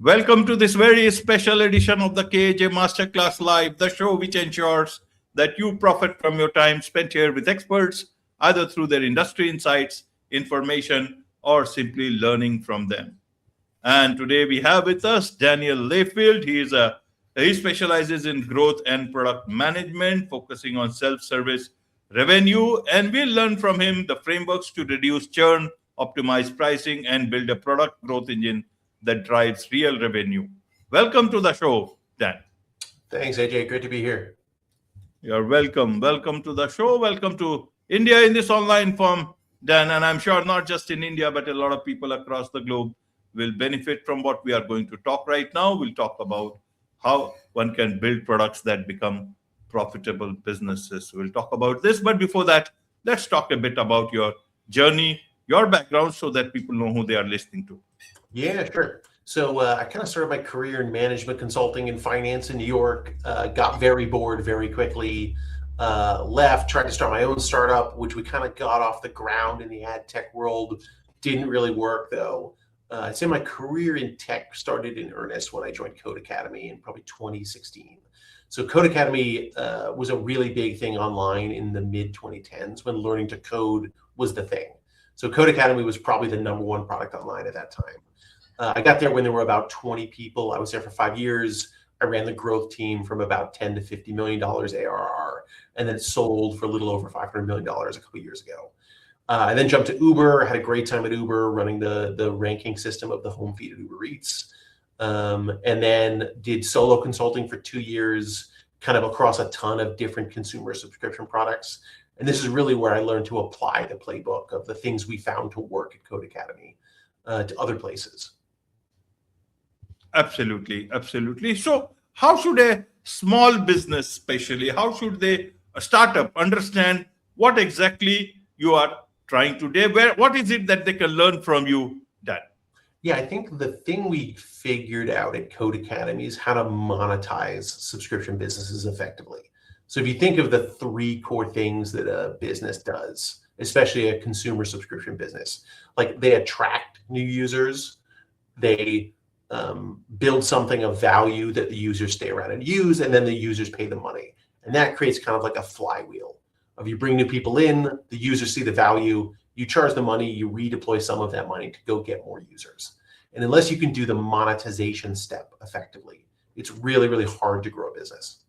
Welcome to this very special edition of the KJ Masterclass Live, the show which ensures that you profit from your time spent here with experts, either through their industry insights, information, or simply learning from them. And today we have with us Daniel Layfield. He specializes in growth and product management, focusing on self-service revenue, and we'll learn from him the frameworks to reduce churn, optimize pricing, and build a product growth engine that drives real revenue. Welcome to the show, Dan. Thanks, AJ. Great to be here. You're welcome. Welcome to the show. Welcome to India in this online form, Dan. And I'm sure not just in India, but a lot of people across the globe will benefit from what we are going to talk right now. We'll talk about how one can build products that become profitable businesses. We'll talk about this. But before that, let's talk a bit about your journey, your background, so that people know who they are listening to. Yeah, sure. So I kind of started my career in management consulting and finance in New York, got very bored very quickly, left, tried to start my own startup, which we kind of got off the ground in the ad tech world. Didn't really work though. I'd say my career in tech started in earnest when I joined Code Academy in probably 2016. So Code Academy was a really big thing online in the mid 2010s when learning to code was the thing. So Code Academy was probably the #1 product online at that time. I got there when there were about 20 people. I was there for 5 years. I ran the growth team from about $10 to $50 million ARR, and then sold for a little over $500 million a couple of years ago. I then jumped to Uber, had a great time at Uber, running the ranking system of the home feed at Uber Eats. And then did solo consulting for 2 years, kind of across a ton of different consumer subscription products. And this is really where I learned to apply the playbook of the things we found to work at Code Academy to other places. Absolutely, absolutely. So how should a small business, especially, how should a startup understand what exactly you are trying to do? What is it that they can learn from you, Dan? Yeah, I think the thing we figured out at Code Academy is how to monetize subscription businesses effectively. So if you think of the 3 core things that a business does, especially a consumer subscription business, like they attract new users, they build something of value that the users stay around and use, and then the users pay the money. And that creates kind of like a flywheel of you bring new people in, the users see the value, you charge the money, you redeploy some of that money to go get more users. And unless you can do the monetization step effectively, it's really, really hard to grow a business.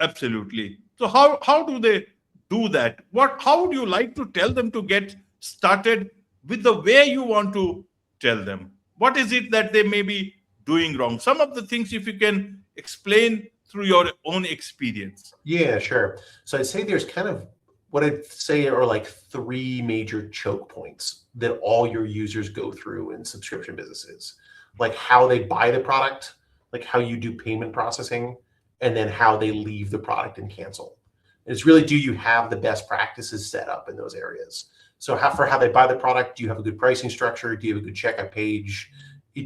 Absolutely. So how do they do that? How would you like to tell them to get started with the way you want to tell them? What is it that they may be doing wrong? Some of the things, if you can explain through your own experience. Yeah, sure. So I'd say there's kind of what I'd say are like 3 major choke points that all your users go through in subscription businesses, like how they buy the product, like how you do payment processing, and then how they leave the product and cancel. And it's really, do you have the best practices set up in those areas? So for how they buy the product, do you have a good pricing structure? Do you have a good checkout page?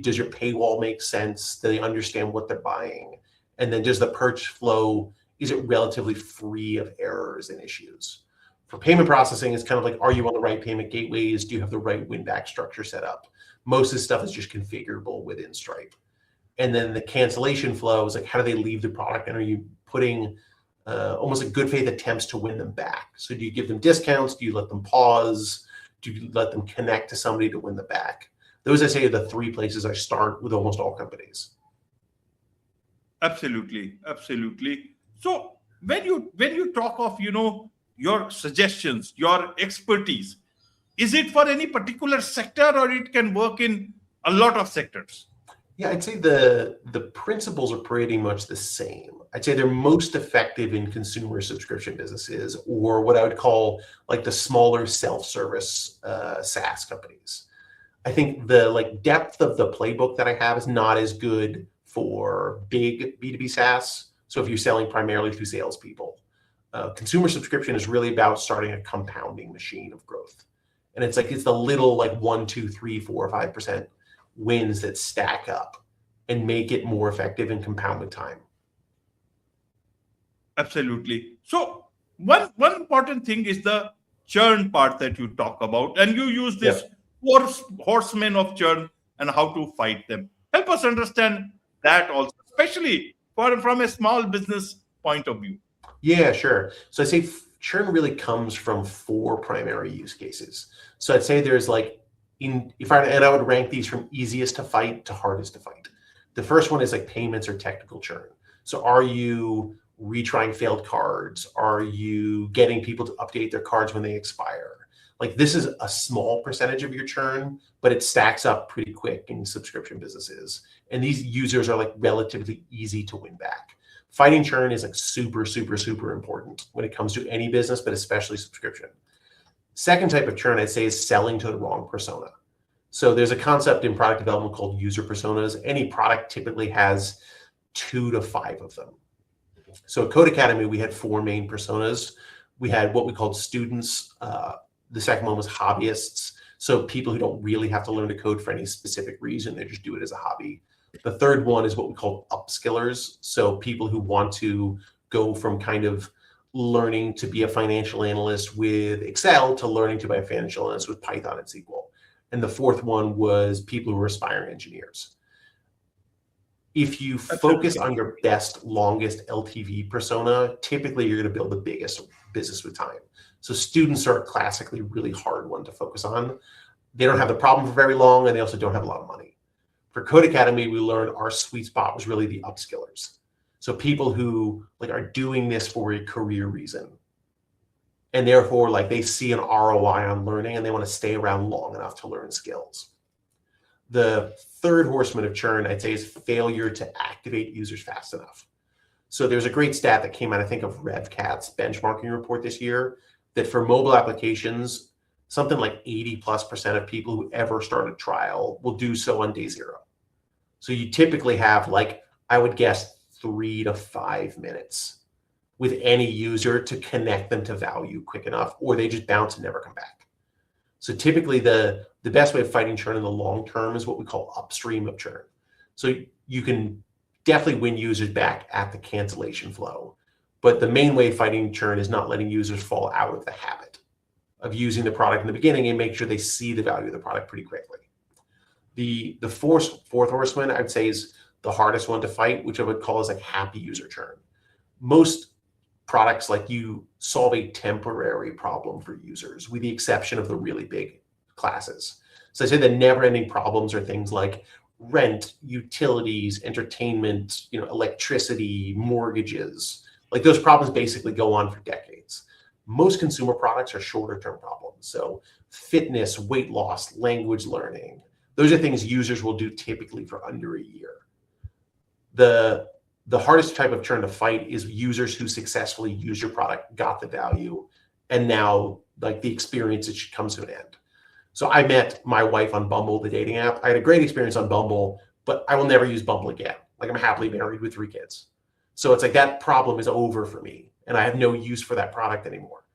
Does your paywall make sense? Do they understand what they're buying? And then does the purchase flow, is it relatively free of errors and issues? For payment processing, it's kind of like, are you on the right payment gateways? Do you have the right win-back structure set up? Most of this stuff is just configurable within Stripe. And then the cancellation flow is like, how do they leave the product? And are you putting almost like good faith attempts to win them back? So do you give them discounts? Do you let them pause? Do you let them connect to somebody to win them back? Those, I say, are the 3 places I start with almost all companies. Absolutely, absolutely. So when you talk of, your suggestions, your expertise, is it for any particular sector, or it can work in a lot of sectors? Yeah, I'd say the principles are pretty much the same. I'd say they're most effective in consumer subscription businesses, or what I would call like the smaller self-service SaaS companies. I think the depth of the playbook that I have is not as good for big B2B SaaS. So if you're selling primarily through salespeople, consumer subscription is really about starting a compounding machine of growth. And it's the little 1, 2, 3, 4, 5% wins that stack up and make it more effective and compound with time. Absolutely. So one important thing is the churn part that you talk about, and you use this 4 horsemen of churn and how to fight them. Help us understand that also, especially from a small business point of view. Yeah, sure. So I'd say churn really comes from 4 primary use cases. So I'd say there's like, I would rank these from easiest to fight to hardest to fight. The first one is like payments or technical churn. So are you retrying failed cards? Are you getting people to update their cards when they expire? Like, this is a small percentage of your churn, but it stacks up pretty quick in subscription businesses. And these users are like relatively easy to win back. Fighting churn is like super, super, super important when it comes to any business, but especially subscription. Second type of churn, I'd say, is selling to the wrong persona. So there's a concept in product development called user personas. Any product typically has 2 to 5 of them. So at Code Academy, we had 4 main personas. We had what we called students. The second one was hobbyists. So people who don't really have to learn to code for any specific reason, they just do it as a hobby. The third one is what we call upskillers. So people who want to go from kind of learning to be a financial analyst with Excel to learning to be a financial analyst with Python and SQL. And the fourth one was people who are aspiring engineers. If you focus on your best, longest LTV persona, typically you're going to build the biggest business with time. So students are a classically really hard one to focus on. They don't have the problem for very long, and they also don't have a lot of money. For Code Academy, we learned our sweet spot was really the upskillers. So people who like are doing this for a career reason, and therefore like they see an ROI on learning and they want to stay around long enough to learn skills. The third horseman of churn, I'd say, is failure to activate users fast enough. So there's a great stat that came out, I think, of RevCat's benchmarking report this year, that for mobile applications, something like 80+% of people who ever start a trial will do so on day 0. So you typically have, like, I would guess 3 to 5 minutes with any user to connect them to value quick enough, or they just bounce and never come back. So typically the best way of fighting churn in the long term is what we call upstream of churn. So you can definitely win users back at the cancellation flow, but the main way of fighting churn is not letting users fall out of the habit of using the product in the beginning and make sure they see the value of the product pretty quickly. The fourth horseman, I'd say, is the hardest one to fight, which I would call is like happy user churn. Most products like you solve a temporary problem for users, with the exception of the really big classes. So I say the never-ending problems are things like rent, utilities, entertainment, electricity, mortgages. Like, those problems basically go on for decades. Most consumer products are shorter-term problems. So fitness, weight loss, language learning, those are things users will do typically for under a year. The hardest type of churn to fight is users who successfully use your product, got the value, and now like the experience, it comes to an end. So I met my wife on Bumble, the dating app. I had a great experience on Bumble, but I will never use Bumble again. Like, I'm happily married with 3 kids. So it's like that problem is over for me, and I have no use for that product anymore.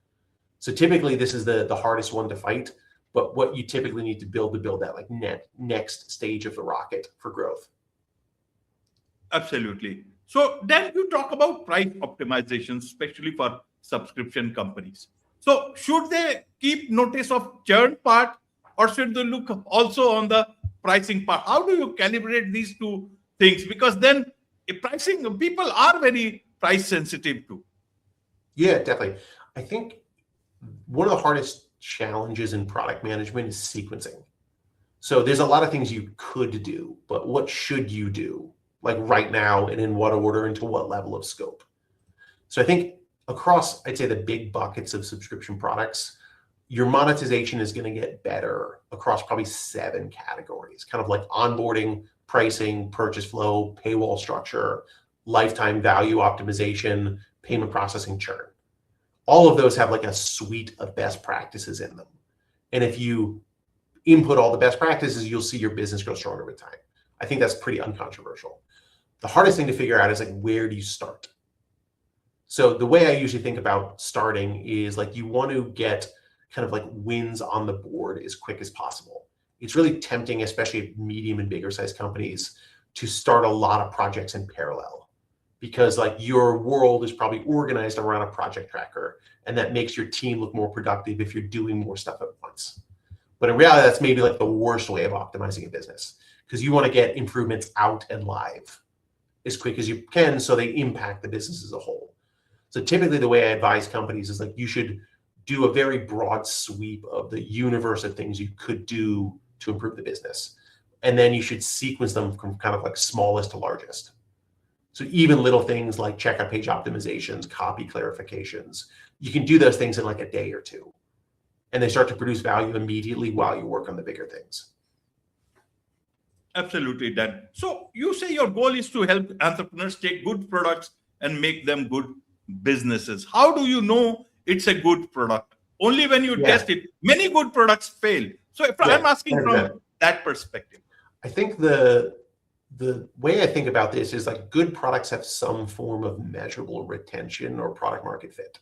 So typically this is the hardest one to fight, but what you typically need to build that like next stage of the rocket for growth. Absolutely. So then you talk about price optimization, especially for subscription companies. So should they keep notice of churn part, or should they look also on the pricing part? How do you calibrate these two things? Because then pricing, people are very price sensitive too. Yeah, definitely. I think one of the hardest challenges in product management is sequencing. So there's a lot of things you could do, but what should you do, like right now, and in what order and to what level of scope? So I think across, I'd say, the big buckets of subscription products, your monetization is going to get better across probably 7 categories, kind of like onboarding, pricing, purchase flow, paywall structure, lifetime value optimization, payment processing, churn. All of those have like a suite of best practices in them. And if you input all the best practices, you'll see your business grow stronger with time. I think that's pretty uncontroversial. The hardest thing to figure out is like, where do you start? So the way I usually think about starting is like, you want to get kind of like wins on the board as quick as possible. It's really tempting, especially at medium and bigger size companies, to start a lot of projects in parallel, because like your world is probably organized around a project tracker, and that makes your team look more productive if you're doing more stuff at once. But in reality, that's maybe like the worst way of optimizing a business, because you want to get improvements out and live as quick as you can so they impact the business as a whole. So typically the way I advise companies is like you should do a very broad sweep of the universe of things you could do to improve the business. And then you should sequence them from kind of like smallest to largest. So even little things like checkout page optimizations, copy clarifications, you can do those things in like a day or two. And they start to produce value immediately while you work on the bigger things. Absolutely, Dan. So you say your goal is to help entrepreneurs take good products and make them good businesses. How do you know it's a good product? Only when you test it. Many good products fail. So if I'm asking from that perspective. I think the way I think about this is like good products have some form of measurable retention or product market fit.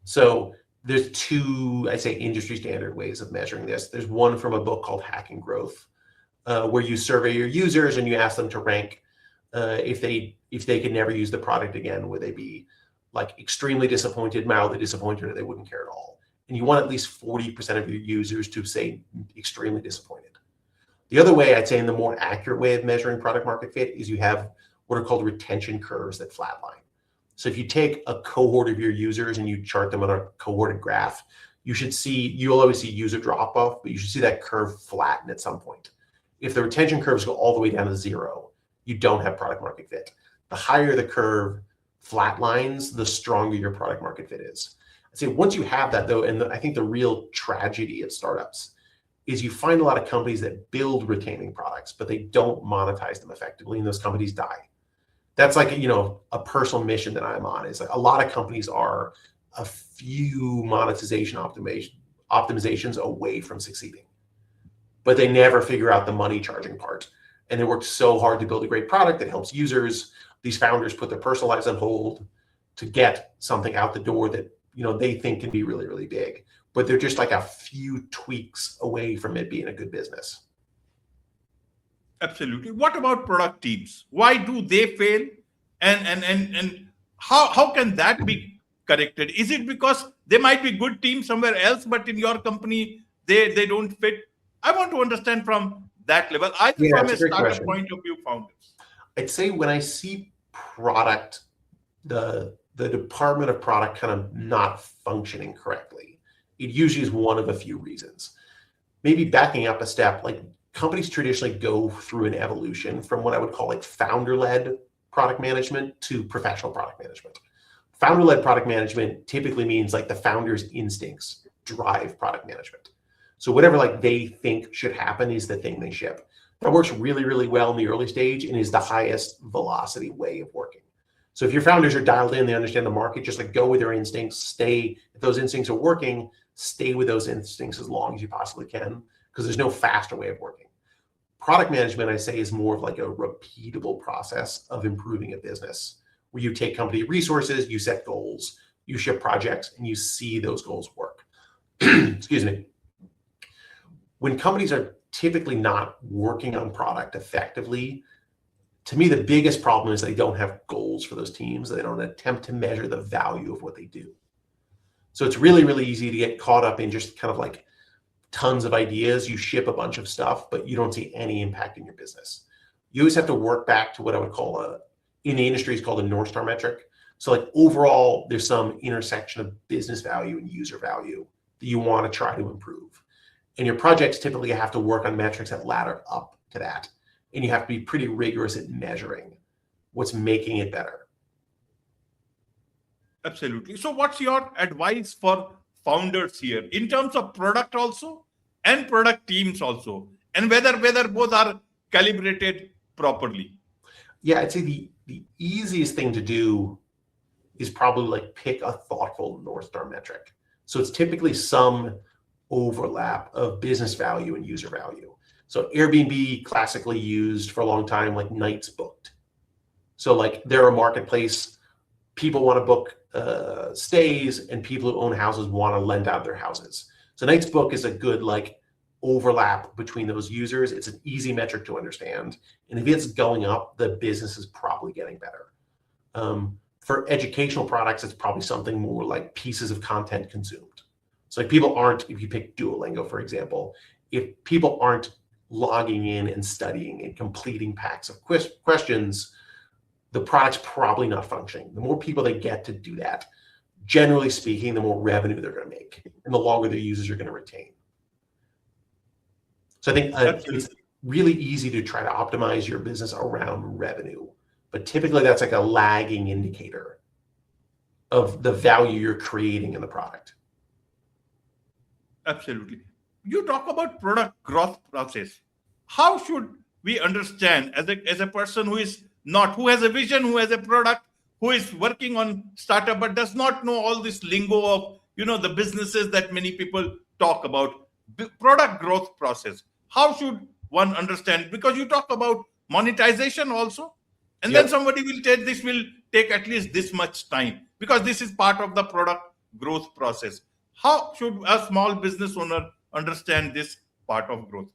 So there's two, I'd say, industry standard ways of measuring this. There's one from a book called Hacking Growth, where you survey your users and you ask them to rank if they could never use the product again, would they be like extremely disappointed, mildly disappointed, or they wouldn't care at all. And you want at least 40% of your users to say extremely disappointed. The other way, I'd say, in the more accurate way of measuring product market fit is you have what are called retention curves that flatline. So if you take a cohort of your users and you chart them on a cohorted graph, you'll always see user drop off, but you should see that curve flatten at some point. If the retention curves go all the way down to 0, you don't have product market fit. The higher the curve flatlines, the stronger your product market fit is. I'd say once you have that though, and I think the real tragedy of startups is you find a lot of companies that build retaining products, but they don't monetize them effectively, and those companies die. That's like, a personal mission that I'm on. Is like a lot of companies are a few monetization optimizations away from succeeding, but they never figure out the money charging part. And they work so hard to build a great product that helps users. These founders put their personal lives on hold to get something out the door that, they think can be really, really big, but they're just like a few tweaks away from it being a good business. Absolutely. What about product teams? Why do they fail? And how can that be corrected? Is it because they might be good teams somewhere else, but in your company, they don't fit? I want to understand from that level, either from a startup point of view, founders. I'd say when I see product, the department of product kind of not functioning correctly, it usually is one of a few reasons. Maybe backing up a step, like companies traditionally go through an evolution from what I would call like founder-led product management to professional product management. Founder-led product management typically means like the founder's instincts drive product management. So whatever like they think should happen is the thing they ship. That works really, really well in the early stage and is the highest velocity way of working. So if your founders are dialed in, they understand the market, just like go with their instincts, if those instincts are working, stay with those instincts as long as you possibly can, because there's no faster way of working. Product management, I say, is more of like a repeatable process of improving a business, where you take company resources, you set goals, you ship projects, and you see those goals work. Excuse me. When companies are typically not working on product effectively, to me, the biggest problem is they don't have goals for those teams. They don't attempt to measure the value of what they do. So it's really, really easy to get caught up in just kind of like tons of ideas. You ship a bunch of stuff, but you don't see any impact in your business. You always have to work back to what I would call in the industry is called a North Star metric. So like overall, there's some intersection of business value and user value that you want to try to improve. And your projects typically have to work on metrics that ladder up to that. And you have to be pretty rigorous at measuring what's making it better. Absolutely. So what's your advice for founders here in terms of product also and product teams also, and whether both are calibrated properly? Yeah, I'd say the easiest thing to do is probably like pick a thoughtful North Star metric. So it's typically some overlap of business value and user value. So Airbnb classically used for a long time like nights booked. So like they're a marketplace, people want to book stays, and people who own houses want to lend out their houses. So nights book is a good like overlap between those users. It's an easy metric to understand. And if it's going up, the business is probably getting better. For educational products, it's probably something more like pieces of content consumed. So like people aren't, if you pick Duolingo, for example, if people aren't logging in and studying and completing packs of questions, the product's probably not functioning. The more people they get to do that, generally speaking, the more revenue they're going to make, and the longer their users are going to retain. So I think it's really easy to try to optimize your business around revenue, but typically that's like a lagging indicator of the value you're creating in the product. Absolutely. You talk about product growth process. How should we understand as a person who has a vision, who has a product, who is working on startup but does not know all this lingo of the businesses that many people talk about, product growth process? How should one understand? Because you talk about monetization also, and then somebody will say this will take at least this much time because this is part of the product growth process. How should a small business owner understand this part of growth?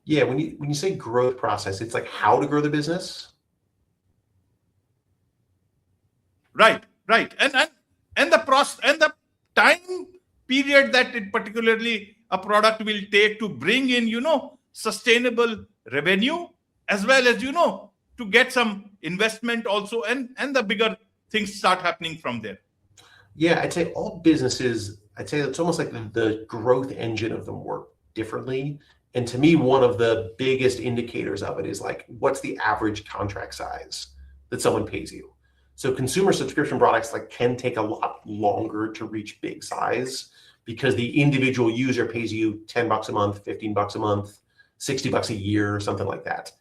Yeah, when you say growth process, it's like how to grow the business. Right. And the process and the time period that it particularly a product will take to bring in, sustainable revenue, as well as, to get some investment also, and the bigger things start happening from there. Yeah, I'd say all businesses, it's almost like the growth engine of them work differently. And to me, one of the biggest indicators of it is like, what's the average contract size that someone pays you? So consumer subscription products can take a lot longer to reach big size because the individual user pays you $10 a month, $15 a month, $60 a year, or something like that.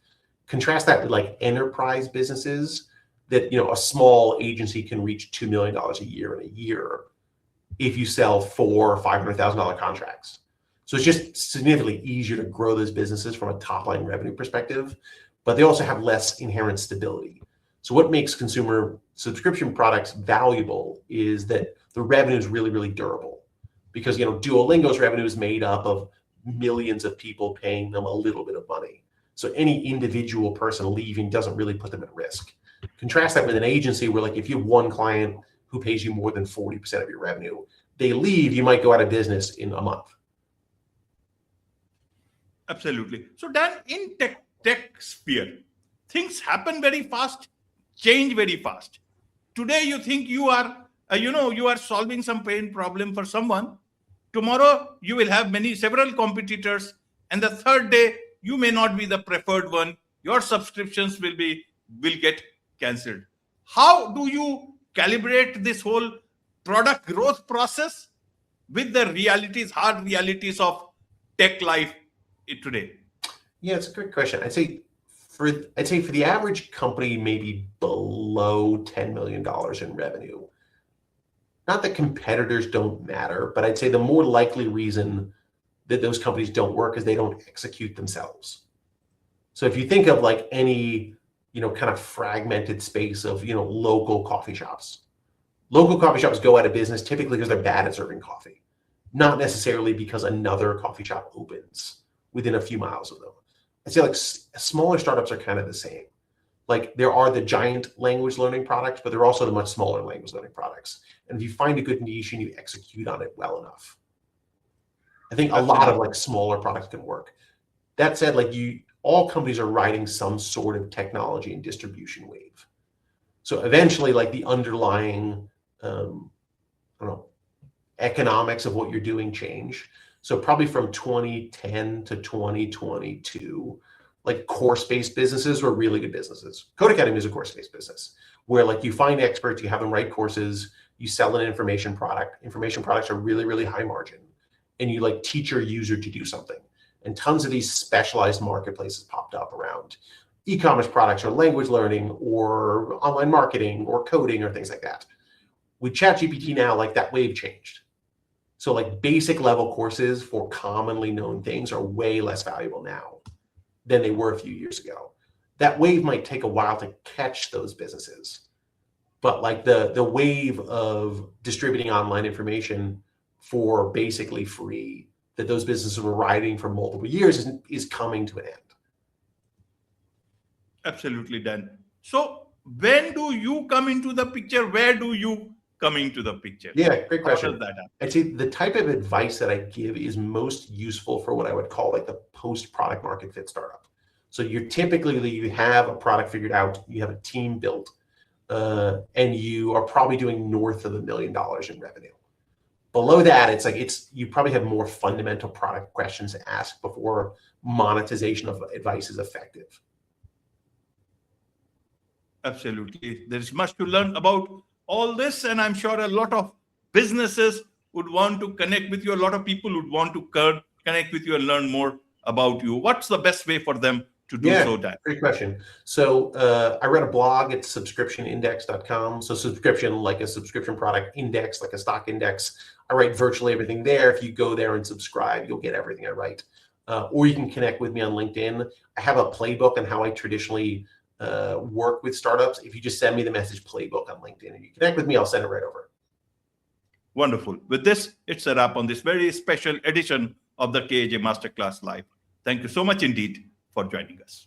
Contrast that with enterprise businesses that, a small agency can reach $2 million a year in a year if you sell $400,000 or $500,000 contracts. So it's just significantly easier to grow those businesses from a top line revenue perspective, but they also have less inherent stability. So what makes consumer subscription products valuable is that the revenue is really, really durable because, Duolingo's revenue is made up of millions of people paying them a little bit of money. So any individual person leaving doesn't really put them at risk. Contrast that with an agency where if you have one client who pays you more than 40% of your revenue, they leave, you might go out of business in a month. Absolutely. So Dan, in tech sphere, things happen very fast, change very fast. Today you think you are solving some pain problem for someone. Tomorrow you will have several competitors, and the third day you may not be the preferred one. Your subscriptions will get cancelled. How do you calibrate this whole product growth process with the hard realities of tech life today? Yeah, it's a great question. I'd say for the average company, maybe below $10 million in revenue. Not that competitors don't matter, but I'd say the more likely reason that those companies don't work is they don't execute themselves. So if you think of any, kind of fragmented space of, local coffee shops. Local coffee shops go out of business typically because they're bad at serving coffee, not necessarily because another coffee shop opens within a few miles of them. I'd say smaller startups are kind of the same. There are the giant language learning products, but there are also the much smaller language learning products. And if you find a good niche and you execute on it well enough, I think a lot of smaller products can work. That said, all companies are riding some sort of technology and distribution wave. So eventually, the underlying, economics of what you're doing change. So probably from 2010 to 2022, course-based businesses were really good businesses. Code Academy is a course-based business where you find experts, you have them write courses, you sell an information product. Information products are really, really high margin, and you teach your user to do something. And tons of these specialized marketplaces popped up around e-commerce products or language learning or online marketing or coding or things like that. With ChatGPT now, that wave changed. So basic level courses for commonly known things are way less valuable now than they were a few years ago. That wave might take a while to catch those businesses. But the wave of distributing online information for basically free that those businesses were riding for multiple years is coming to an end. Absolutely, Dan. So when do you come into the picture? Where do you coming to the picture. Yeah, great How does question. that happen? I'd say the type of advice that I give is most useful for what I would call like the post-product market fit startup. So you have a product figured out, you have a team built, and you are probably doing north of $1 million in revenue. Below that, you probably have more fundamental product questions to ask before monetization of advice is effective. Absolutely. There is much to learn about all this, and I'm sure a lot of businesses would want to connect with you. A lot of people would want to connect with you and learn more about you. What's the best way for them to do so, Dan? Great question. So I read a blog at subscriptionindex.com. So subscription, like a subscription product, index, like a stock index. I write virtually everything there. If you go there and subscribe, you'll get everything I write. Or you can connect with me on LinkedIn. I have a playbook on how I traditionally work with startups. If you just send me the message playbook on LinkedIn and you connect with me, I'll send it right over. Wonderful. With this, it's a wrap on this very special edition of the KJ Masterclass Live. Thank you so much indeed for joining us.